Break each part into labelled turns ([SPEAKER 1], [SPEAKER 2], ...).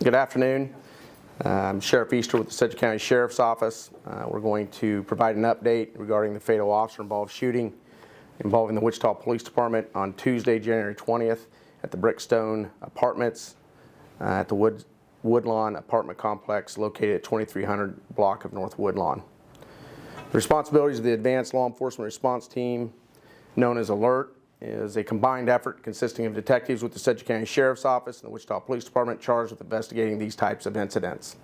[SPEAKER 1] Good afternoon. I'm Sheriff Easter with the Sedgwick County Sheriff's Office. We're going to provide an update regarding the fatal officer-involved shooting involving the Wichita Police Department on Tuesday, January 20th at the Brickstone Apartments at the Woodlawn apartment complex located at 2300 block of North Woodlawn. The responsibilities of the Advanced Law Enforcement Response Team, known as ALERT, is a combined effort consisting of detectives with the Sedgwick County Sheriff's Office and the Wichita Police Department charged with investigating these types of incidents.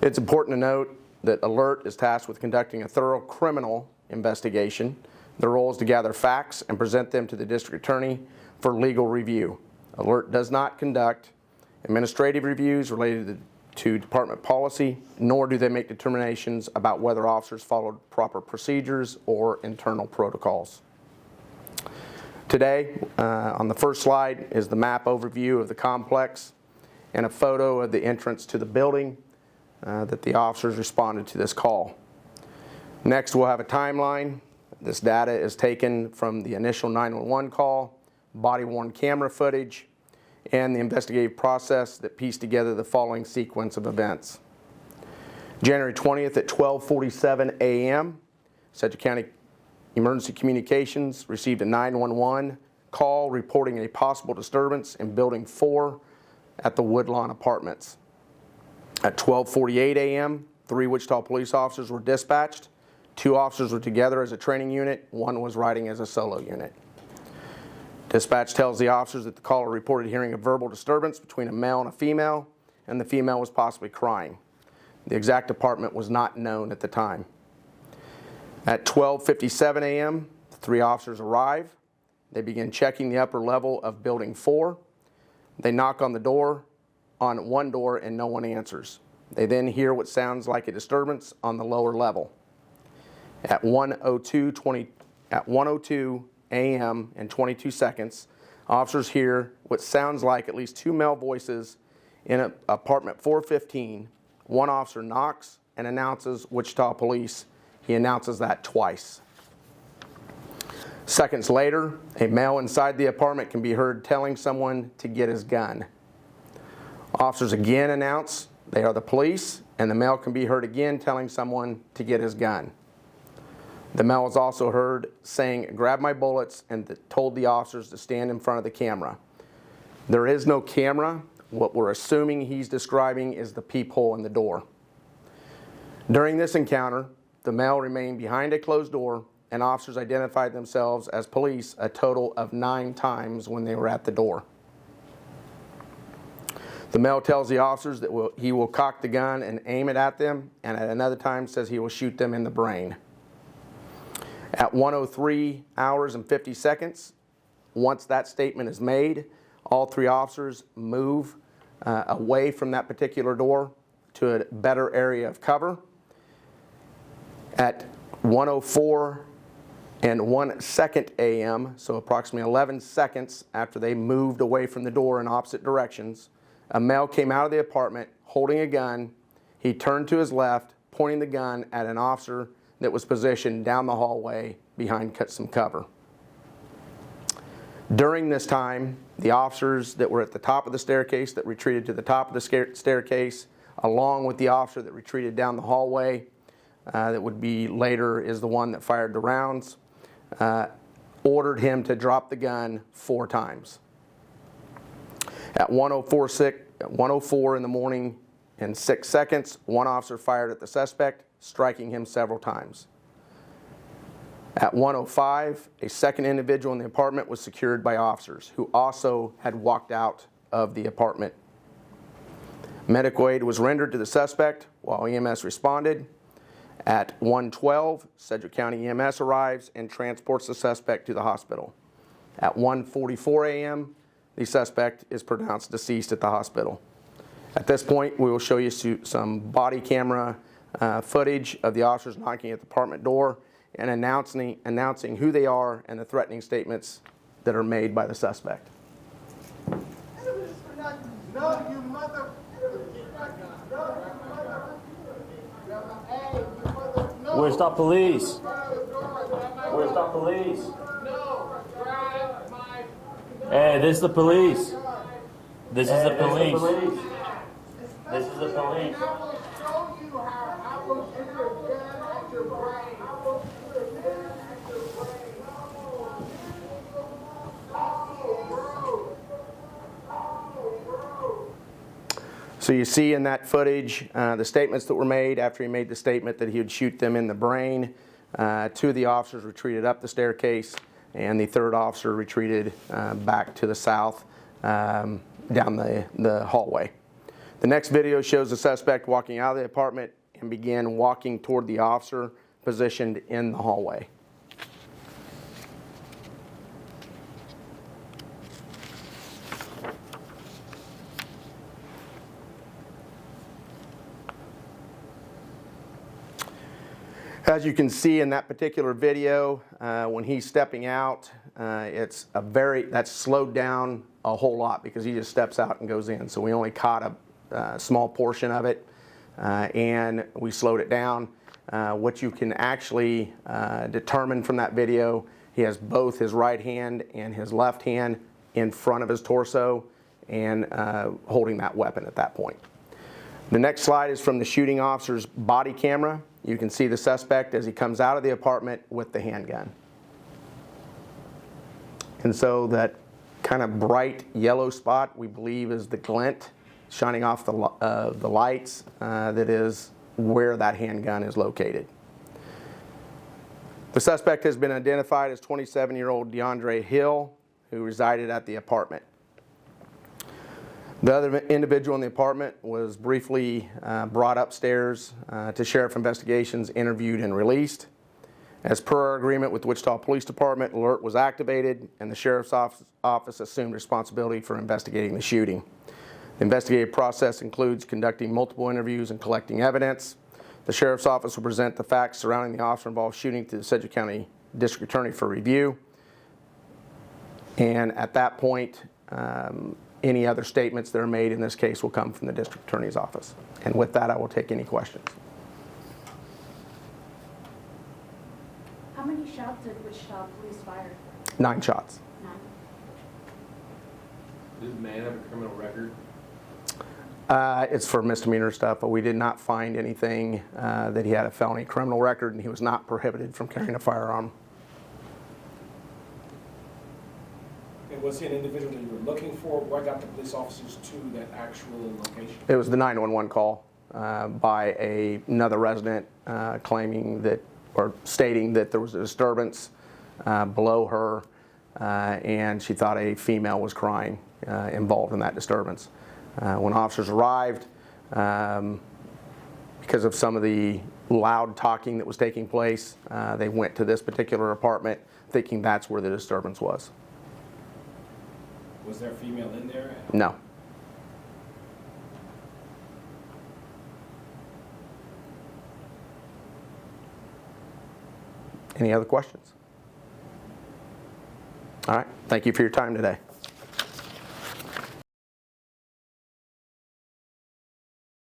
[SPEAKER 1] It's important to note that ALERT is tasked with conducting a thorough criminal investigation. Their role is to gather facts and present them to the district attorney for legal review. ALERT does not conduct administrative reviews related to department policy, nor do they make determinations about whether officers followed proper procedures or internal protocols. Today, on the first slide is the map overview of the complex and a photo of the entrance to the building that the officers responded to this call. Next, we'll have a timeline. This data is taken from the initial 911 call, body-worn camera footage, and the investigative process that pieced together the following sequence of events. January 20th at 12:47 a.m., Sedgwick County Emergency Communications received a 911 call reporting a possible disturbance in Building 4 at the Woodlawn Apartments. At 12:48 a.m., 3 Wichita police officers were dispatched. 2 officers were together as a training unit. 1 was riding as a solo unit. Dispatch tells the officers that the caller reported hearing a verbal disturbance between a male and a female, and the female was possibly crying. The exact apartment was not known at the time. At 12:57 a.m., the 3 officers arrive. They begin checking the upper level of Building 4. They knock on the door, on one door, and no one answers. They then hear what sounds like a disturbance on the lower level. At 1:02 a.m. and 22 seconds, officers hear what sounds like at least 2 male voices in apartment 415. One officer knocks and announces Wichita Police. He announces that twice. Seconds later, a male inside the apartment can be heard telling someone to get his gun. Officers again announce they are the police, and the male can be heard again telling someone to get his gun. The male is also heard saying, "Grab my bullets," and told the officers to stand in front of the camera. There is no camera. What we're assuming he's describing is the peephole in the door. During this encounter, the male remained behind a closed door, and officers identified themselves as police a total of 9 times when they were at the door. The male tells the officers that he will cock the gun and aim it at them, and at another time says he will shoot them in the brain. At 1:03 hours and 50 seconds, once that statement is made, all 3 officers move away from that particular door to a better area of cover. At 1:04 and 1 second a.m., so approximately 11 seconds after they moved away from the door in opposite directions, a male came out of the apartment holding a gun. He turned to his left, pointing the gun at an officer that was positioned down the hallway behind some cover. During this time, the officers that were at the top of the staircase that retreated to the top of the staircase, along with the officer that retreated down the hallway, that would be later is the one that fired the rounds, ordered him to drop the gun 4 times. At 1:04 in the morning and 6 seconds, 1 officer fired at the suspect, striking him several times. At 1:05, a second individual in the apartment was secured by officers who also had walked out of the apartment. Medical aid was rendered to the suspect while EMS responded. At 1:12, Sedgwick County EMS arrives and transports the suspect to the hospital. At 1:44 a.m., the suspect is pronounced deceased at the hospital. At this point, we will show you some body camera footage of the officers knocking at the apartment door and announcing who they are and the threatening statements that are made by the suspect.
[SPEAKER 2] No, you mother.
[SPEAKER 3] Wichita Police. Wichita Police. Hey, this is the police. This is the police. This is the police.
[SPEAKER 2] I will show you how I will shoot a gun at your brain. I will shoot a gun at your brain.
[SPEAKER 1] So you see in that footage the statements that were made after he made the statement that he would shoot them in the brain. Two of the officers retreated up the staircase, and the third officer retreated back to the south down the hallway. The next video shows the suspect walking out of the apartment and began walking toward the officer positioned in the hallway. As you can see in that particular video, when he's stepping out, that's slowed down a whole lot because he just steps out and goes in. So we only caught a small portion of it, and we slowed it down. What you can actually determine from that video, he has both his right hand and his left hand in front of his torso and holding that weapon at that point. The next slide is from the shooting officer's body camera. You can see the suspect as he comes out of the apartment with the handgun. And so that kind of bright yellow spot we believe is the glint shining off the lights that is where that handgun is located. The suspect has been identified as 27-year-old DeAndre Hill, who resided at the apartment. The other individual in the apartment was briefly brought upstairs to Sheriff Investigations, interviewed and released. As per our agreement with the Wichita Police Department, alert was activated and the Sheriff's Office assumed responsibility for investigating the shooting. The investigative process includes conducting multiple interviews and collecting evidence. The Sheriff's Office will present the facts surrounding the officer-involved shooting to the Sedgwick County District Attorney for review. And at that point, any other statements that are made in this case will come from the District Attorney's Office. And with that, I will take any questions.
[SPEAKER 4] How many shots did Wichita Police fire?
[SPEAKER 1] 9 shots.
[SPEAKER 4] 9.
[SPEAKER 5] Does the man have a criminal record?
[SPEAKER 1] It's for misdemeanor stuff, but we did not find anything that he had a felony criminal record, and he was not prohibited from carrying a firearm.
[SPEAKER 6] And was he an individual that you were looking for? What got the police officers to that actual location?
[SPEAKER 1] It was the 911 call by another resident claiming that, or stating that there was a disturbance below her, and she thought a female was crying involved in that disturbance. When officers arrived, because of some of the loud talking that was taking place, they went to this particular apartment thinking that's where the disturbance was.
[SPEAKER 6] Was there a female in there?
[SPEAKER 1] No. Any other questions? All right. Thank you for your time today.